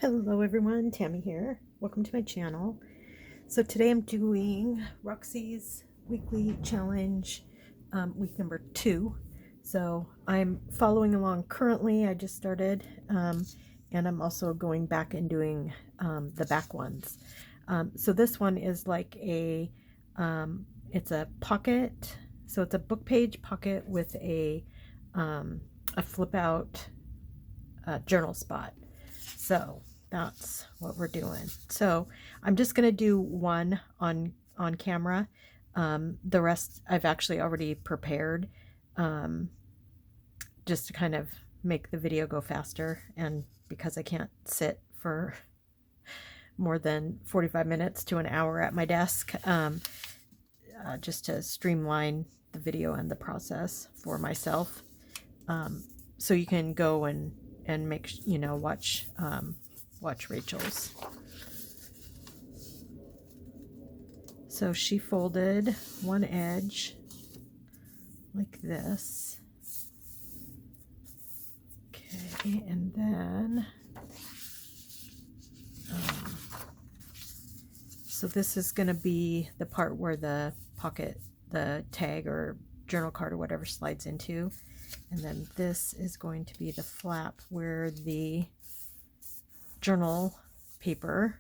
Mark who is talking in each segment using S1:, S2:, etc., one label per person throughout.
S1: Hello everyone, Tammy here. Welcome to my channel. So today I'm doing Roxy's weekly challenge, week number 2. So I'm following along currently. I just started, and I'm also going back and doing the back ones. So this one is like it's a pocket. So it's a book page pocket with a flip out journal spot. So that's what we're doing. So I'm just going to do one on camera. The rest I've actually already prepared, um, just to kind of make the video go faster, and because I can't sit for more than 45 minutes to an hour at my desk, just to streamline the video and the process for myself. So you can go and make watch Rachel's. So she folded one edge like this. Okay, and then so this is going to be the part where the pocket, the tag or journal card or whatever slides into. And then this is going to be the flap where the journal paper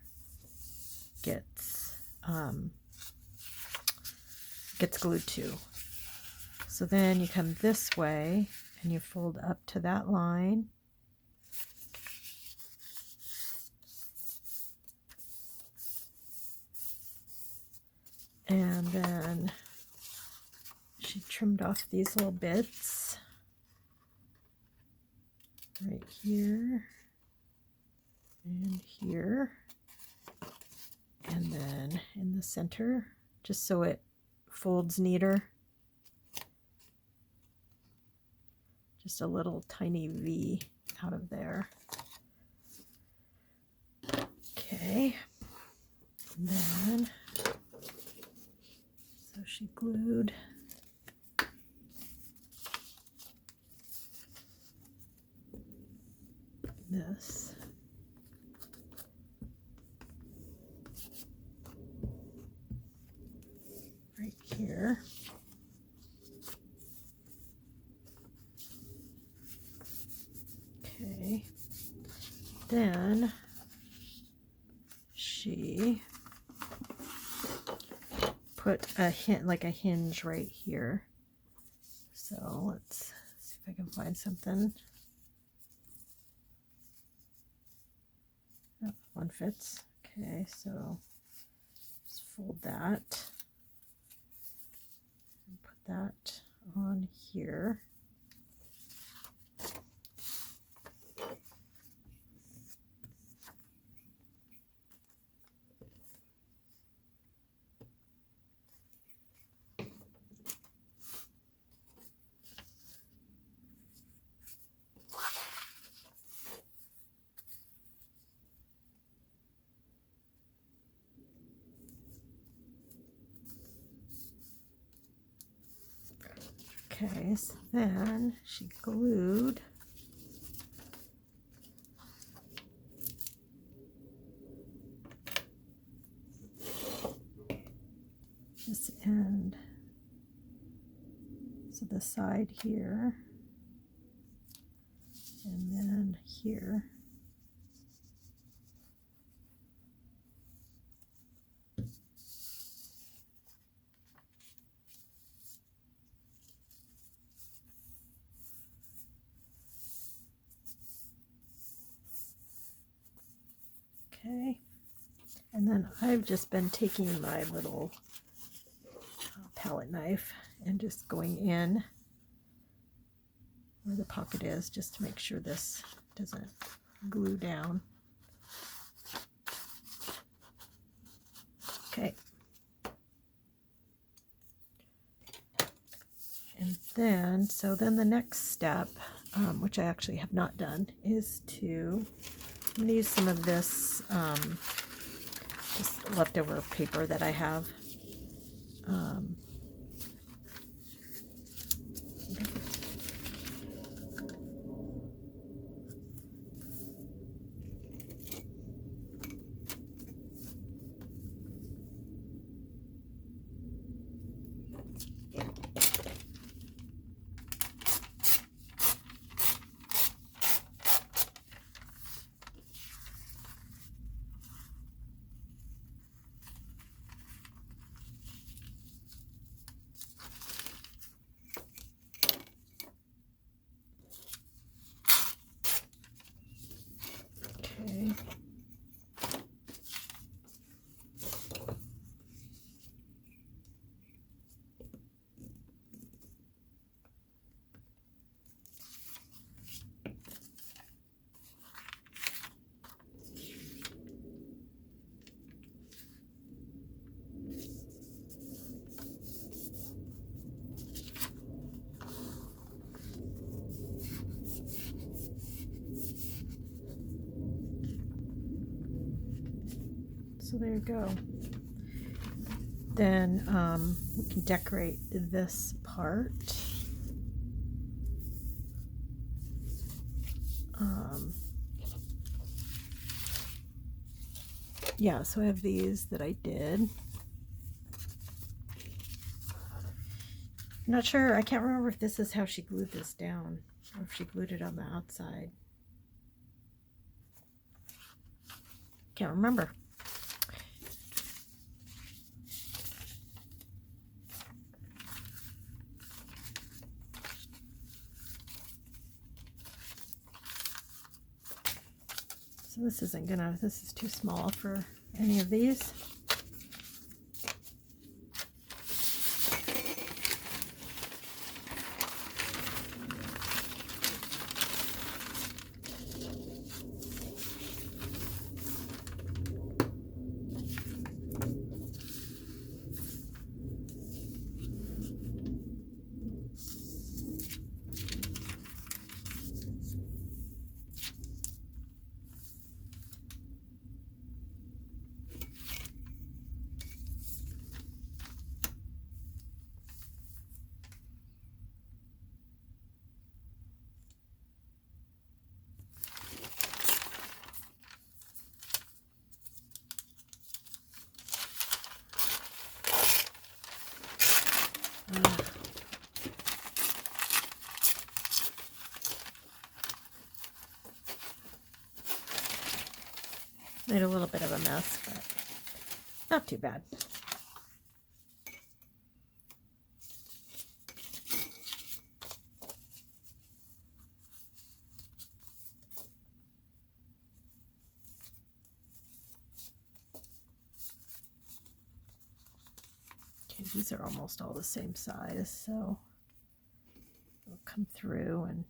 S1: gets glued to. So then you come this way and you fold up to that line. And then she trimmed off these little bits right here and here, and then in the center, just so it folds neater. Just a little tiny V out of there. Okay, and then so she glued this. Right here. Okay. Then she put a hinge right here. So let's see if I can find something. Oh, one fits. Okay, so just fold that and put that on here. Okay, so then she glued this end, so the side here, and then here. Okay, and then I've just been taking my little palette knife and just going in where the pocket is, just to make sure this doesn't glue down. Okay. And then, so then the next step, which I actually have not done, is to use some of this just leftover paper that I have. So there you go. Then we can decorate this part. Yeah, so I have these that I did. I'm not sure. I can't remember if this is how she glued this down or if she glued it on the outside. Can't remember. So this isn't gonna, this is too small for any of these. Made a little bit of a mess, but not too bad. Okay, these are almost all the same size, so it'll come through and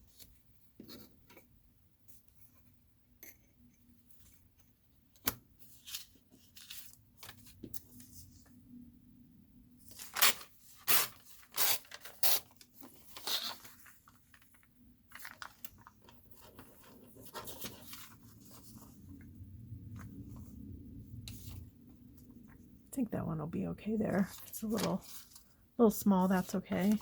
S1: I think that one will be okay there. It's a little small, that's okay.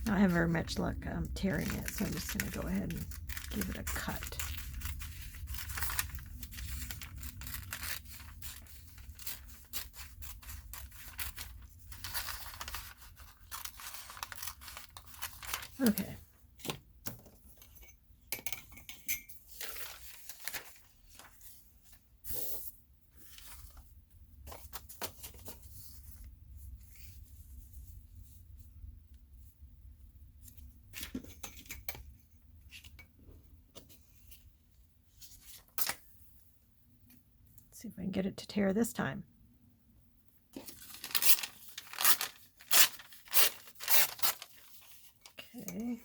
S1: Not having very much luck tearing it, so I'm just going to go ahead and give it a cut. Okay. See if I can get it to tear this time. Okay.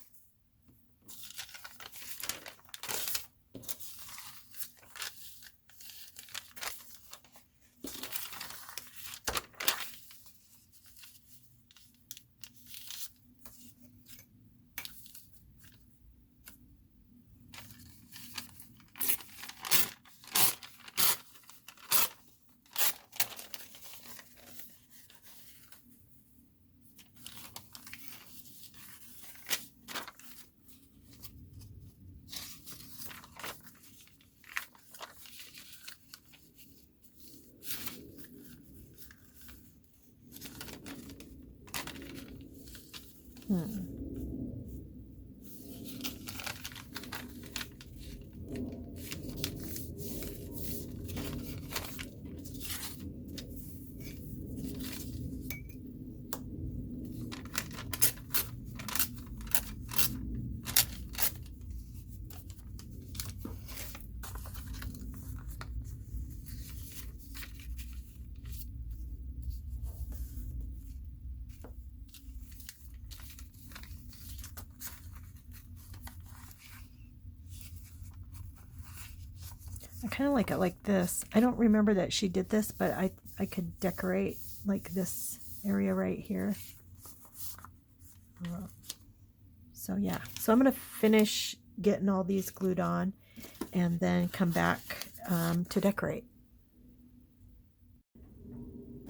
S1: I kind of like it like this. I don't remember that she did this, but I could decorate like this area right here. So yeah, so I'm going to finish getting all these glued on and then come back to decorate.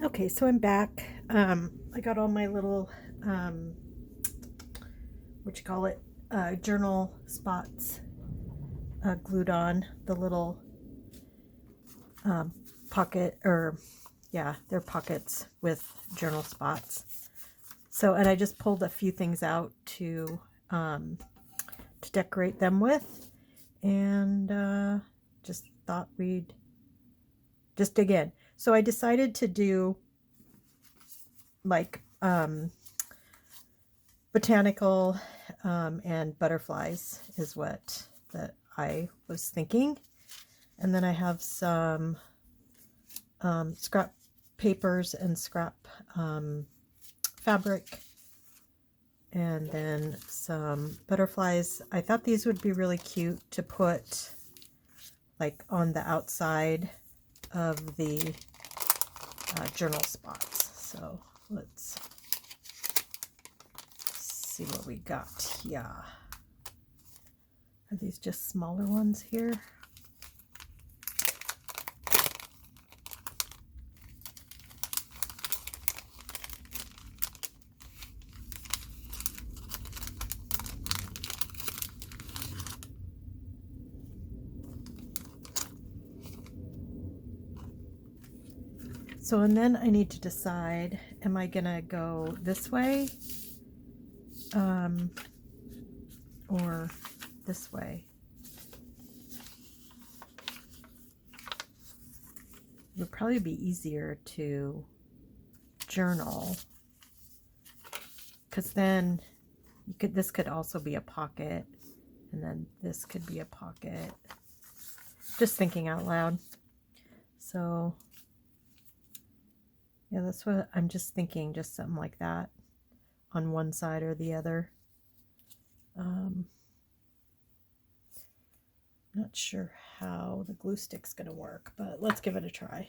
S1: Okay, so I'm back. I got all my little, journal spots glued on, the little pocket, or yeah, they're pockets with journal spots. So, and I just pulled a few things out to decorate them with, and just thought we'd just dig in. So I decided to do like botanical and butterflies is what that I was thinking. And then I have some scrap papers and scrap fabric, and then some butterflies. I thought these would be really cute to put like on the outside of the journal spots. So let's see what we got here. Are these just smaller ones here? So, and then I need to decide, am I gonna go this way or this way? It would probably be easier to journal, because then you could, this could also be a pocket, and then this could be a pocket. Just thinking out loud. So yeah, that's what I'm just thinking, just something like that on one side or the other. Not sure how the glue stick's gonna work, but let's give it a try.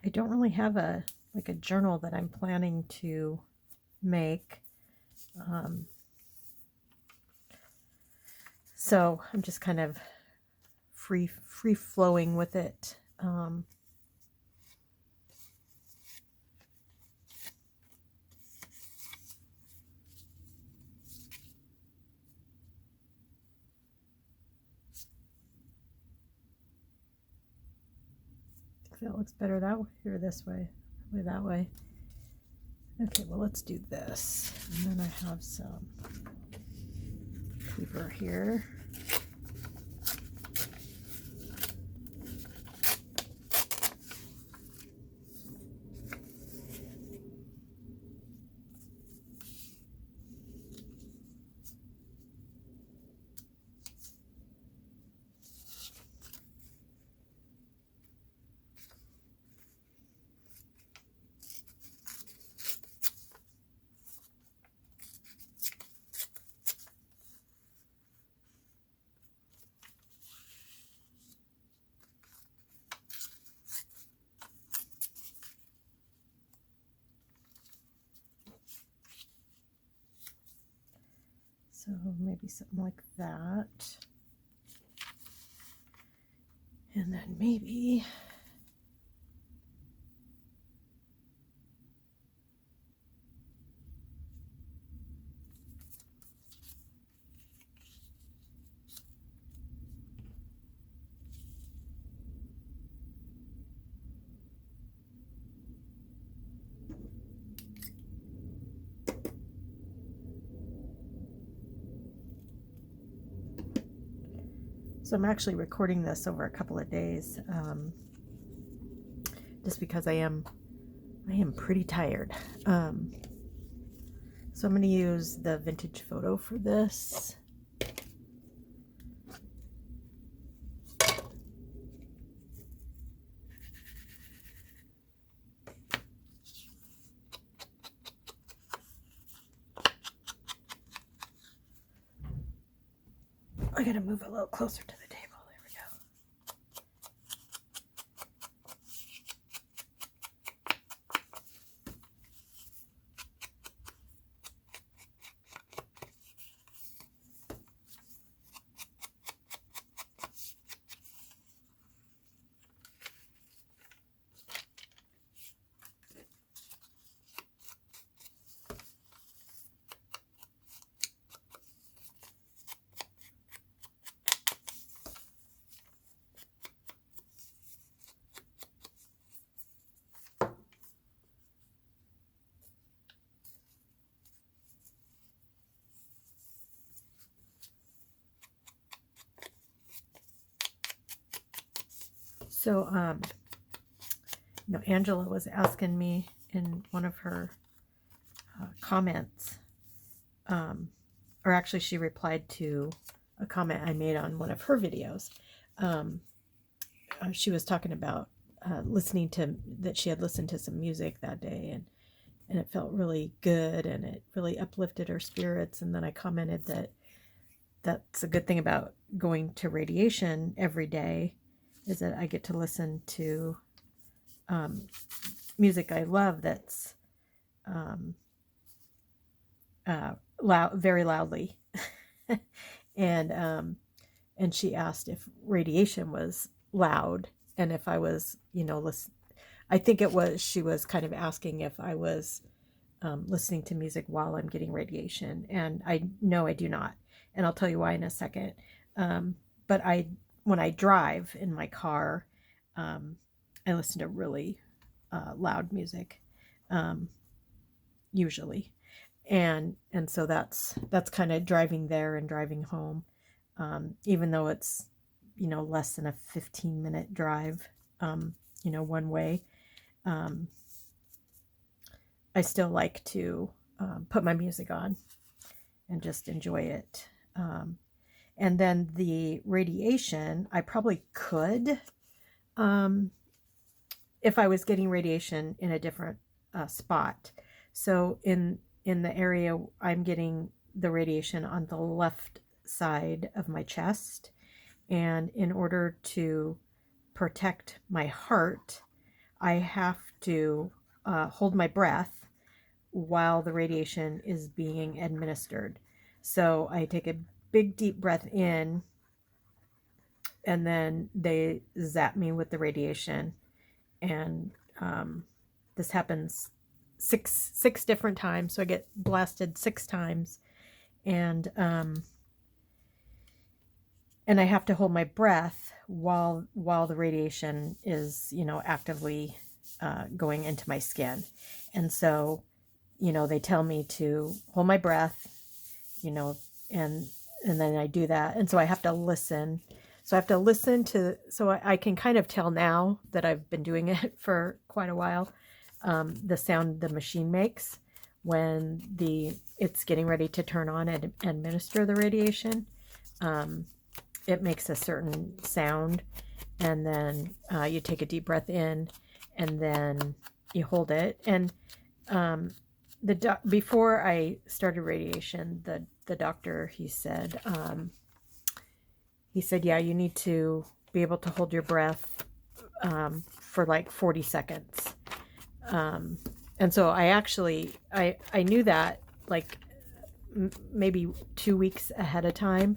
S1: I don't really have a journal that I'm planning to make. So I'm just kind of free flowing with it. That looks better that way or this way? Probably that way. Okay, well, let's do this. And then I have some paper here. So maybe something like that. And then maybe so I'm actually recording this over a couple of days, just because I am pretty tired. So I'm going to use the vintage photo for this. going to move a little closer to the table. There we go. So, Angela was asking me in one of her comments, or actually she replied to a comment I made on one of her videos. She was talking about that she had listened to some music that day, and it felt really good, and it really uplifted her spirits. And then I commented that that's a good thing about going to radiation every day, is that I get to listen to music I love that's loud, very loudly. And she asked if radiation was loud, and if I was, I think she was kind of asking if I was listening to music while I'm getting radiation, and no, I do not, and I'll tell you why in a second. But when I drive in my car, I listen to really loud music, usually, and so that's kind of driving there and driving home, even though it's less than a 15-minute drive, one way. I still like to put my music on and just enjoy it. And then the radiation, I probably could, if I was getting radiation in a different spot. So in the area I'm getting the radiation on the left side of my chest, and in order to protect my heart, I have to hold my breath while the radiation is being administered. So I take a big deep breath in, and then they zap me with the radiation, and this happens six different times. So I get blasted 6 times, and I have to hold my breath while the radiation is actively going into my skin. And so they tell me to hold my breath, and then I do that. And so I have to listen. So I have to listen to, so I can kind of tell now that I've been doing it for quite a while, the sound the machine makes when it's getting ready to turn on and administer the radiation. It makes a certain sound, and then you take a deep breath in, and then you hold it. And before I started radiation, the doctor, he said, yeah, you need to be able to hold your breath for like 40 seconds. And so I knew that like maybe 2 weeks ahead of time.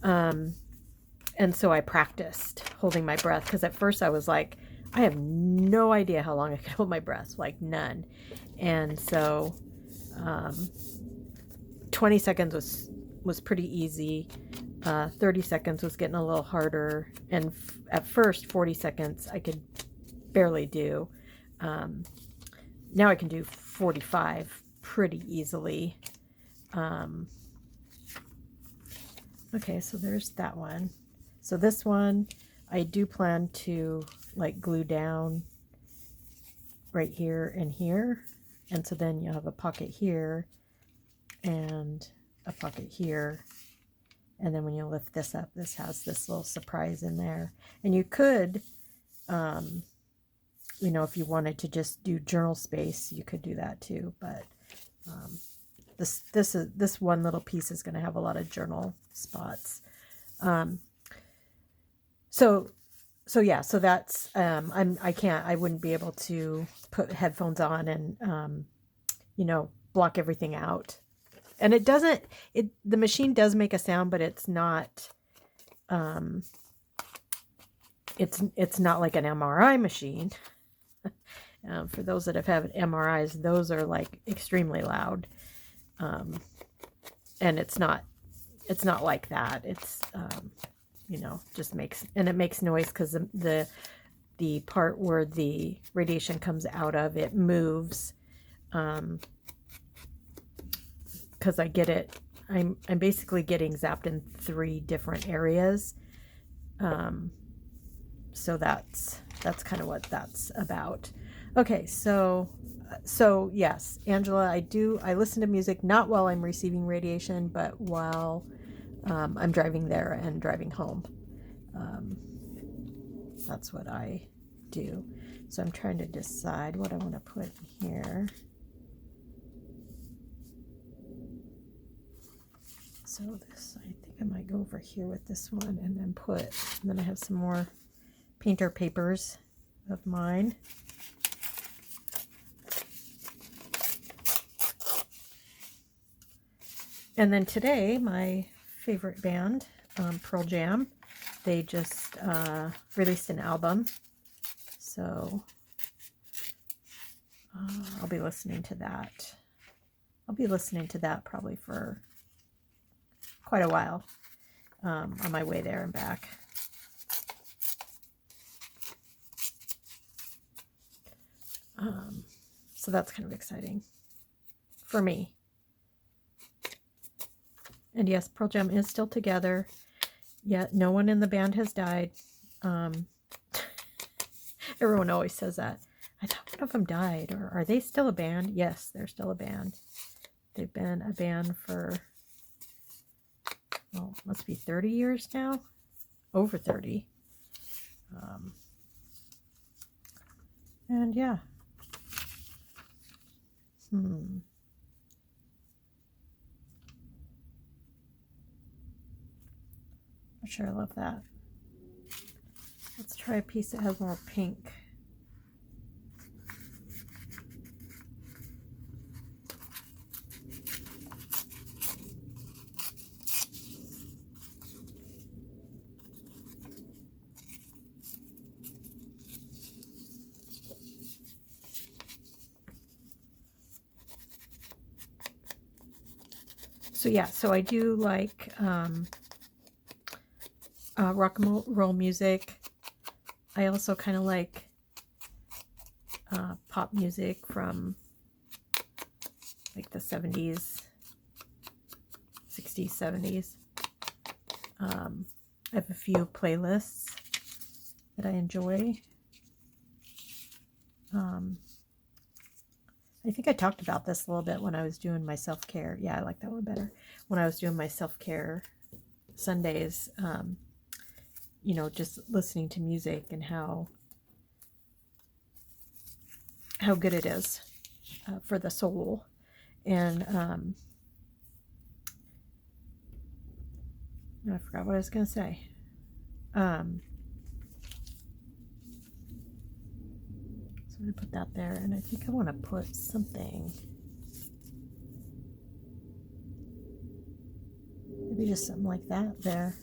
S1: And so I practiced holding my breath, because at first I was like, I have no idea how long I could hold my breath, like none. And so 20 seconds was pretty easy. 30 seconds was getting a little harder. And at first, 40 seconds I could barely do. Now I can do 45 pretty easily. Okay, so there's that one. So this one, I do plan to like glue down right here and here. And so then you'll have a pocket here and a pocket here. And then when you lift this up, this has this little surprise in there. And you could, if you wanted to just do journal space, you could do that too. But this one little piece is going to have a lot of journal spots. So yeah, so that's I wouldn't be able to put headphones on and block everything out. And the machine does make a sound, but it's not it's not like an MRI machine. For those that have had MRIs, those are like extremely loud. And it's not like that. It's just makes noise because the part where the radiation comes out of it moves. Because I get it, I'm basically getting zapped in 3 different areas. So that's kind of what that's about. Okay, so yes, Angela, I listen to music not while I'm receiving radiation, but while I'm driving there and driving home. That's what I do. So I'm trying to decide what I want to put here. So this, I think I might go over here with this one and then I have some more painter papers of mine. And then today, my favorite band, Pearl Jam, they just released an album. So I'll be listening to that. I'll be listening to that probably for quite a while on my way there and back. So that's kind of exciting for me. And yes, Pearl Jam is still together. Yet no one in the band has died. Everyone always says that. I thought one of them died. Or are they still a band? Yes, they're still a band. They've been a band for, well, must be 30 years now. Over 30. And yeah. I'm sure I love that. Let's try a piece that has more pink. So yeah, so I do like rock and roll music. I also kind of like pop music from like the 70s, 60s, 70s. I have a few playlists that I enjoy. I think I talked about this a little bit when I was doing my self-care. Yeah, I like that one better. When I was doing my self-care Sundays, just listening to music and how good it is for the soul. And I forgot what I was going to say. So I'm going to put that there, and I think I want to put something, maybe just something like that there.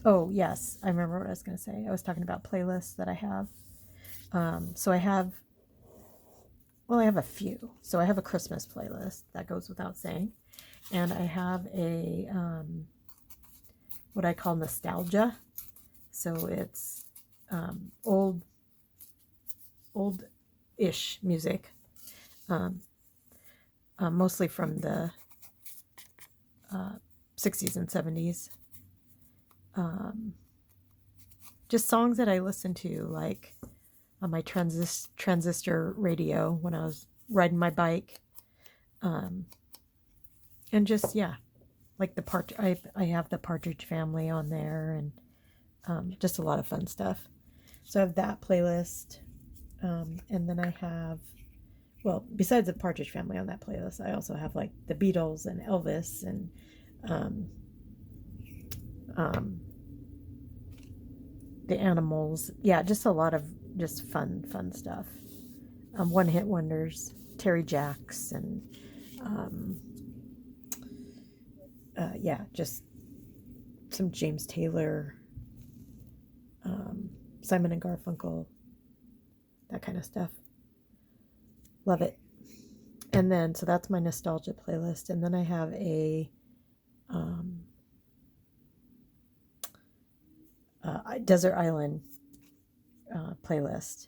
S1: Oh yes, I remember what I was going to say. I was talking about playlists that I have. So I have a few. So I have a Christmas playlist, that goes without saying, and I have a what I call nostalgia. So it's old-ish music, mostly from the 60s and 70s. Just songs that I listened to, like on my transistor radio when I was riding my bike, and just like I have the Partridge Family on there, and just a lot of fun stuff. So I have that playlist, and then I have well, besides the Partridge Family on that playlist, I also have like the Beatles and Elvis and um, um, the Animals. Yeah, just a lot of just fun stuff. One hit wonders, Terry Jacks, and um, yeah, just some James Taylor, um, Simon and Garfunkel, that kind of stuff. Love it. And then, so that's my nostalgia playlist. And then I have a um, Desert Island playlist.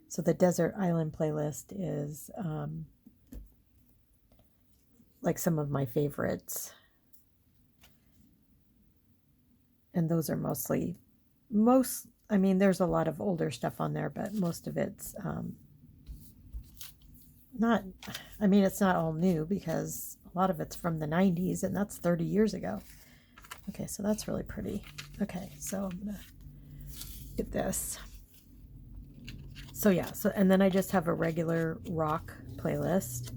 S1: So the Desert Island playlist is like some of my favorites. And those are I mean, there's a lot of older stuff on there, but most of it's not, I mean, it's not all new because a lot of it's from the 90s and that's 30 years ago. Okay, so that's really pretty. Okay, so I'm going to get this. So yeah, so and then I just have a regular rock playlist.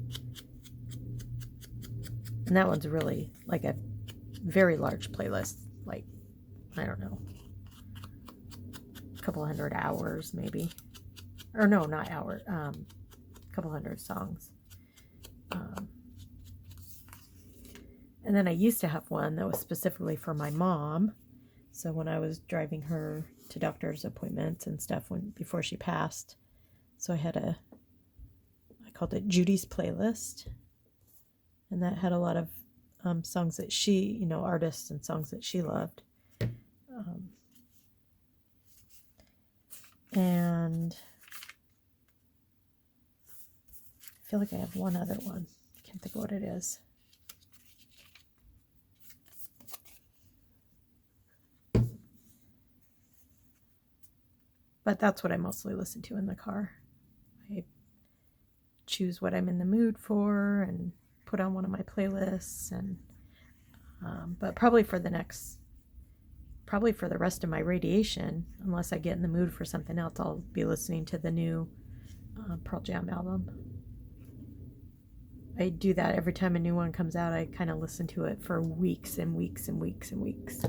S1: And that one's really like a very large playlist, like, I don't know, a couple hundred hours maybe. Or no, not hours, a couple hundred songs. And then I used to have one that was specifically for my mom. So when I was driving her to doctor's appointments and stuff before she passed, so I called it Judy's playlist. And that had a lot of songs that she, artists and songs that she loved. And I feel like I have one other one. I can't think of what it is. But that's what I mostly listen to in the car. I choose what I'm in the mood for and put on one of my playlists. And but probably for the rest of my radiation, unless I get in the mood for something else, I'll be listening to the new Pearl Jam album. I do that every time a new one comes out. I kind of listen to it for weeks and weeks and weeks and weeks.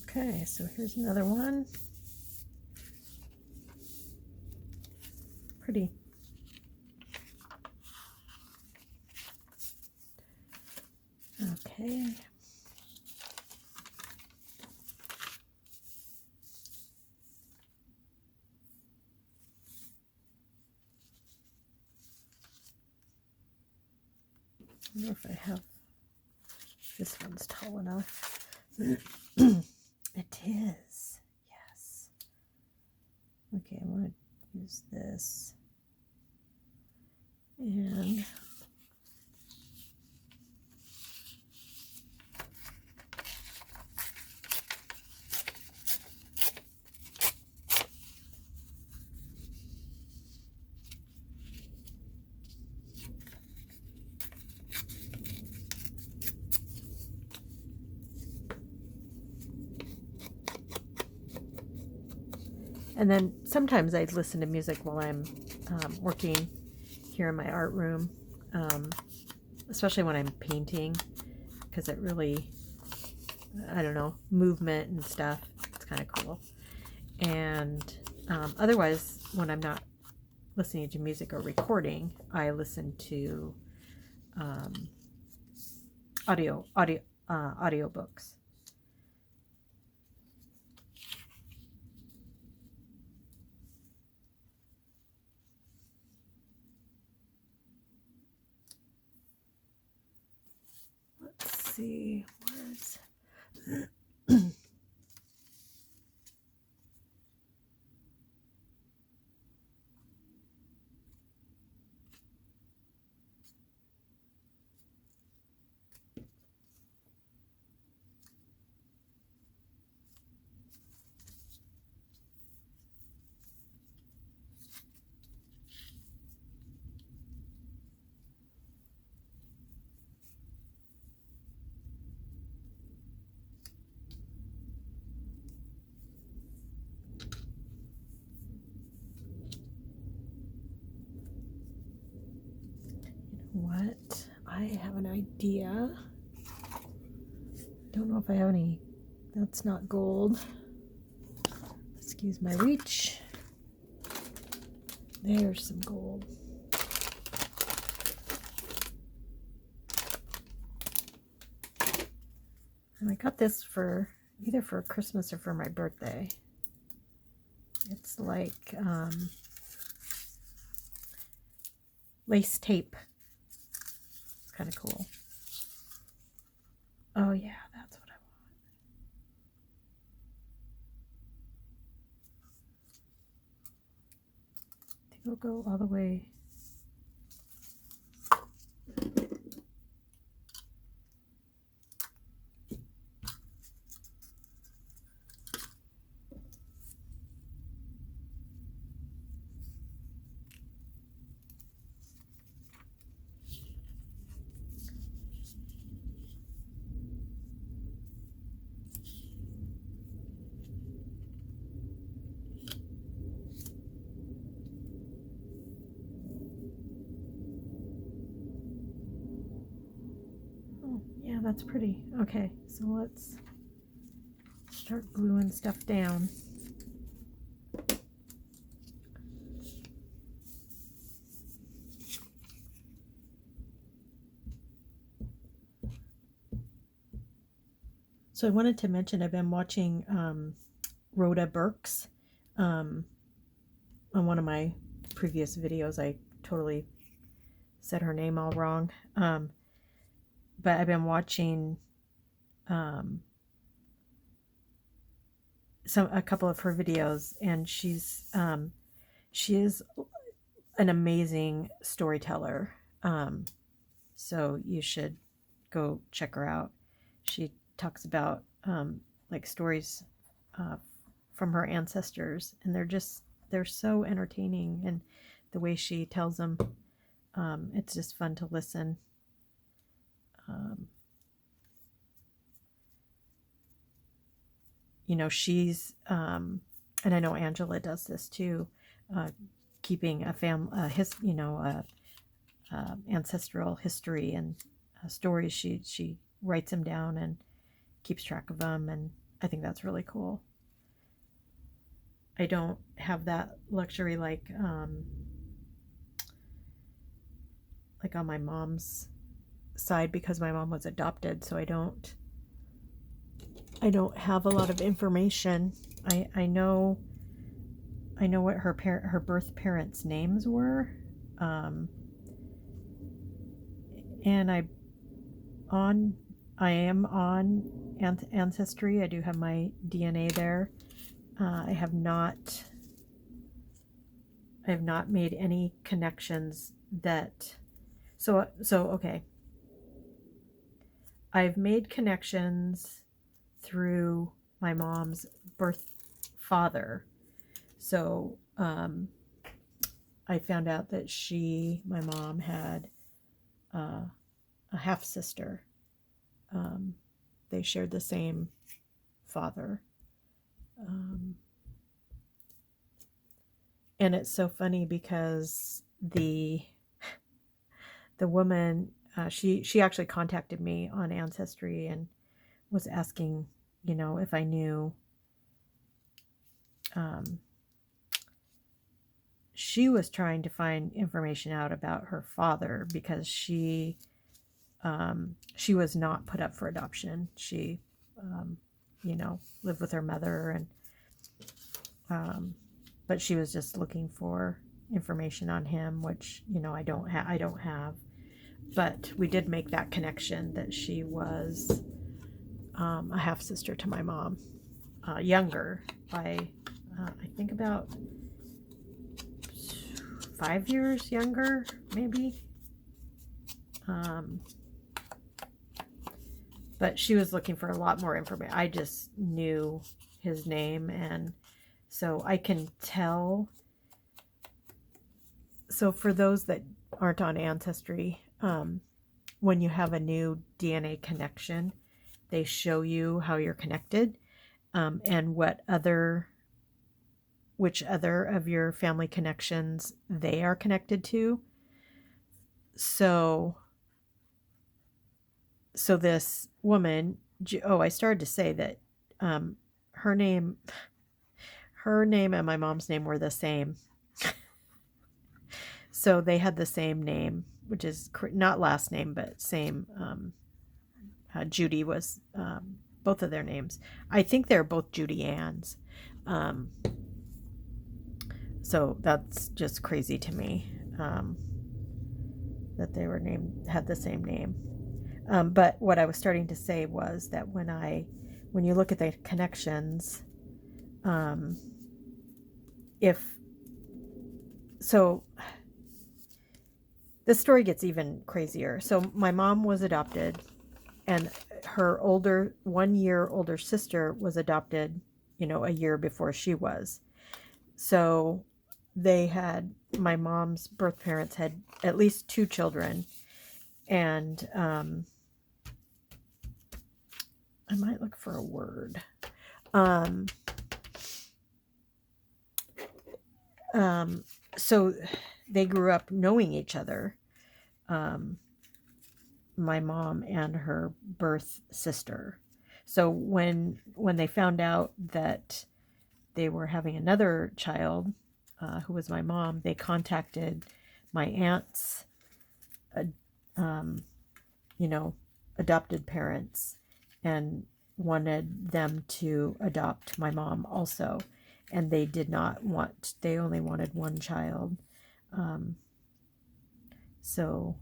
S1: Okay, so here's another one. Pretty. Okay. I don't know if I have, this one's tall enough. It is, yes. Okay, I'm going to use this. And then sometimes I listen to music while I'm working here in my art room, especially when I'm painting, because it really, I don't know, movement and stuff. It's kind of cool. And otherwise, when I'm not listening to music or recording, I listen to audiobooks. Let's see, where's idea. Don't know if I have any. That's not gold. Excuse my reach. There's some gold. And I got this for either for Christmas or for my birthday. It's like lace tape. It's kind of cool. Oh yeah, that's what I want. I think it'll go all the way. Yeah, that's pretty. Okay, so let's start gluing stuff down. So I wanted to mention I've been watching Rhoda Burks on one of my previous videos. I totally said her name all wrong. But I've been watching a couple of her videos, and she is an amazing storyteller. So you should go check her out. She talks about like stories from her ancestors, and they're so entertaining, and the way she tells them, it's just fun to listen. You know, she's and I know Angela does this too, keeping a ancestral history and stories. She writes them down and keeps track of them, and I think that's really cool. I don't have that luxury like on my mom's side, because my mom was adopted, so I don't have a lot of information. I know what her birth parents' names were, and I am on Ancestry. I do have my DNA there. I have not made any connections that so okay. I've made connections through my mom's birth father. So I found out that my mom had a half sister. They shared the same father. And it's so funny because the woman, she actually contacted me on Ancestry and was asking, if I knew. She was trying to find information out about her father because she was not put up for adoption. She, lived with her mother, and but she was just looking for information on him, which I don't have. But we did make that connection that she was a half sister to my mom, younger by I think about 5 years younger, maybe. But she was looking for a lot more information. I just knew his name, and so I can tell. So for those that aren't on Ancestry, when you have a new DNA connection, they show you how you're connected, and which other of your family connections they are connected to. So so this woman, I started to say that her name and my mom's name were the same. So they had the same name, which is not last name, but same. Judy was both of their names. I think they're both Judy Ann's. So that's just crazy to me that they were had the same name. But what I was starting to say was that when you look at the connections, this story gets even crazier. So my mom was adopted, and her 1 year older sister was adopted, a year before she was. So my mom's birth parents had at least 2 children, and I might look for a word. So they grew up knowing each other, my mom and her birth sister. So when they found out that they were having another child, who was my mom, they contacted my aunt's, adopted parents and wanted them to adopt my mom also. And they only wanted 1 child. So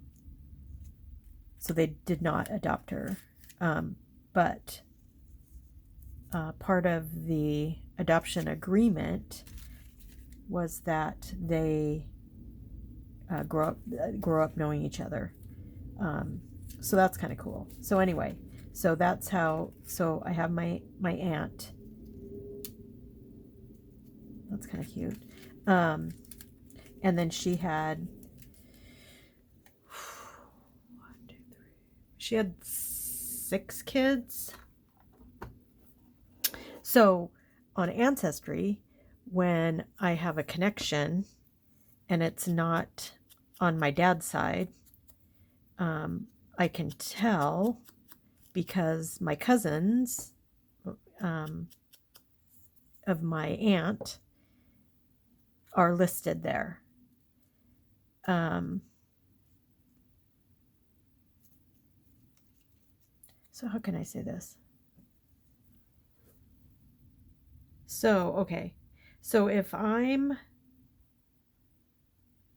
S1: they did not adopt her. But part of the adoption agreement was that they grow up knowing each other. So that's kind of cool. So anyway, so that's how. So I have my aunt. That's kind of cute. And then she had 6 kids. So on Ancestry, when I have a connection and it's not on my dad's side, I can tell because my cousins of my aunt are listed there. So how can I say this? So, okay. So if I'm,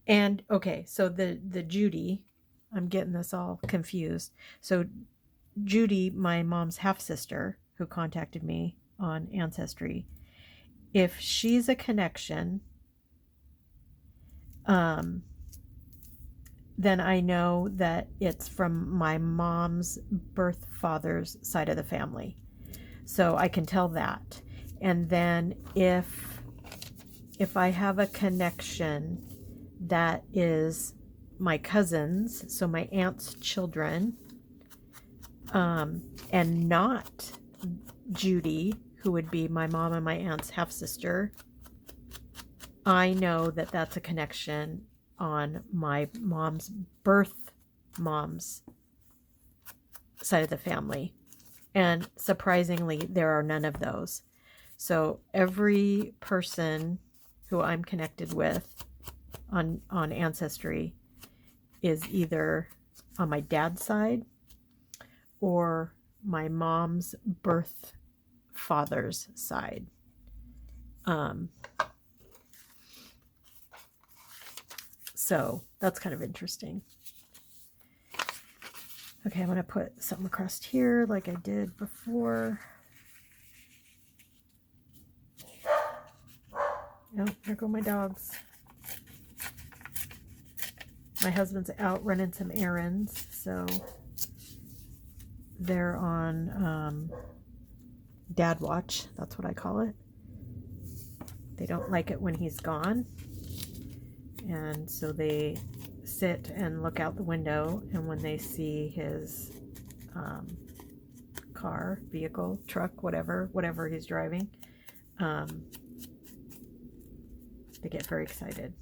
S1: and okay, so the Judy, I'm getting this all confused. So Judy, my mom's half sister who contacted me on Ancestry, if she's a connection, then I know that it's from my mom's birth father's side of the family. So I can tell that. And then if I have a connection that is my cousins, so my aunt's children, and not Judy, who would be my mom and my aunt's half-sister, I know that that's a connection on my mom's birth mom's side of the family. And surprisingly, there are none of those. So every person who I'm connected with on Ancestry is either on my dad's side or my mom's birth father's side. So that's kind of interesting. Okay, I'm going to put something across here like I did before. Oh, there go my dogs. My husband's out running some errands, so they're on dad watch. That's what I call it. They don't like it when he's gone, and so they sit and look out the window, and when they see his car, vehicle, truck, whatever he's driving, they get very excited.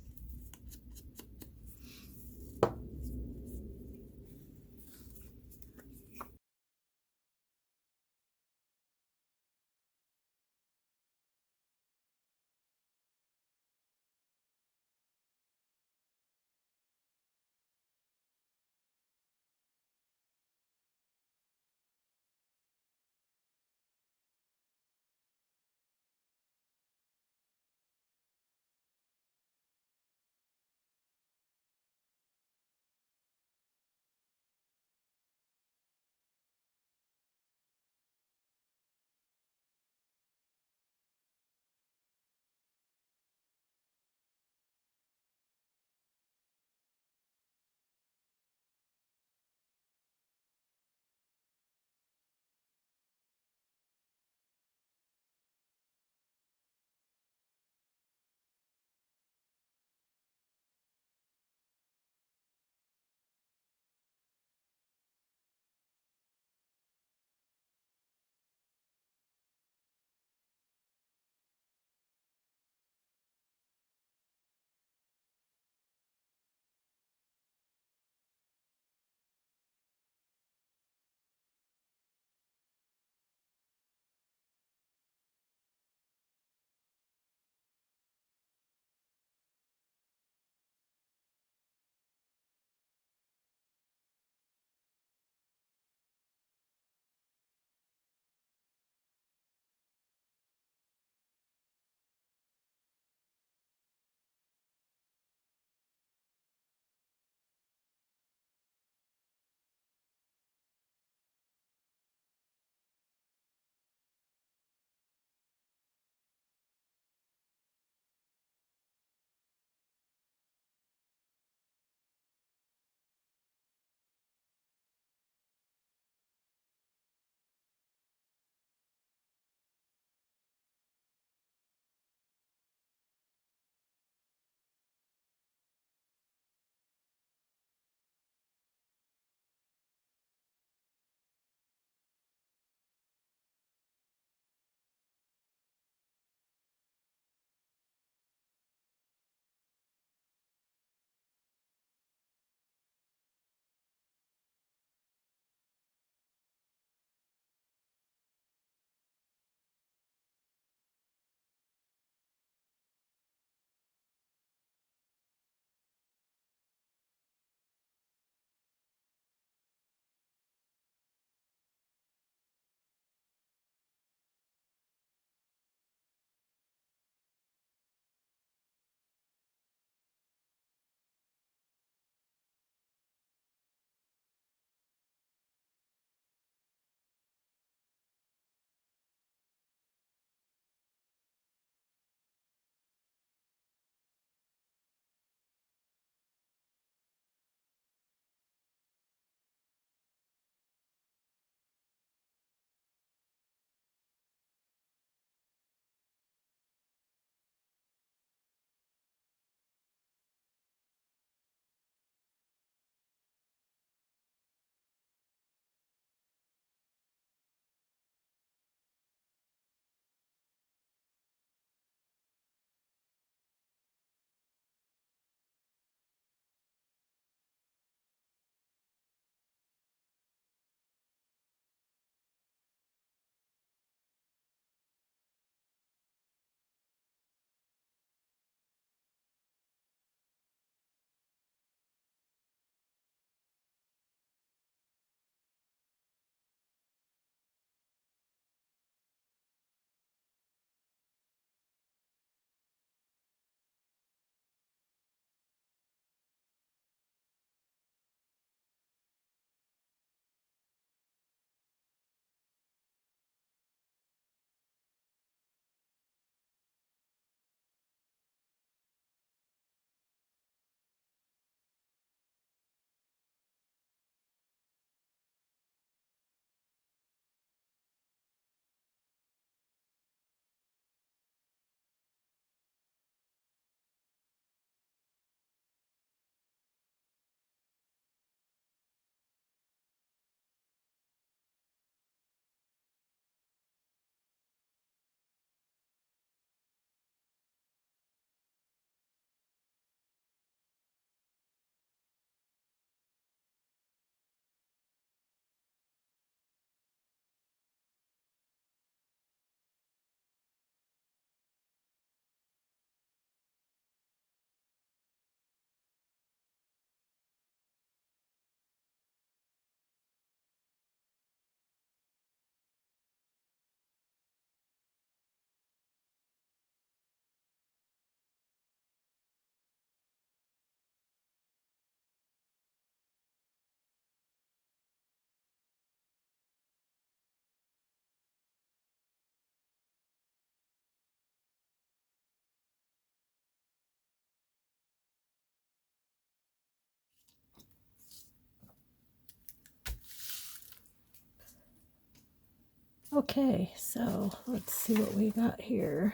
S1: Okay, so let's see what we got here.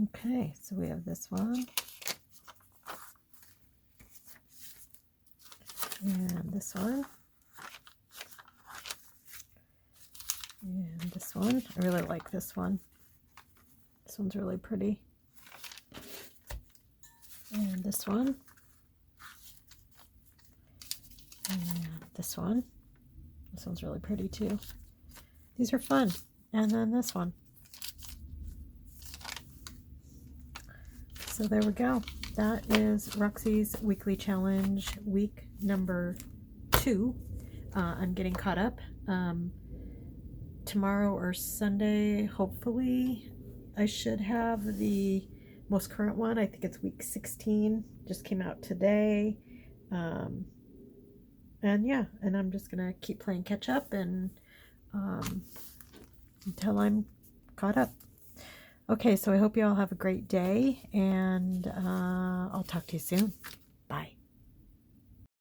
S1: Okay, so we have this one. And this one. And this one. I really like this one. This one's really pretty. And this one. And this one. This one's really pretty too. These are fun. And then this one. So there we go. That is Roxy's weekly challenge, week number 2. I'm getting caught up. Tomorrow or Sunday, hopefully, I should have the most current one. I think it's week 16. Just came out today. And yeah, and I'm just gonna keep playing catch up and until I'm caught up. Okay, so I hope you all have a great day, and I'll talk to you soon.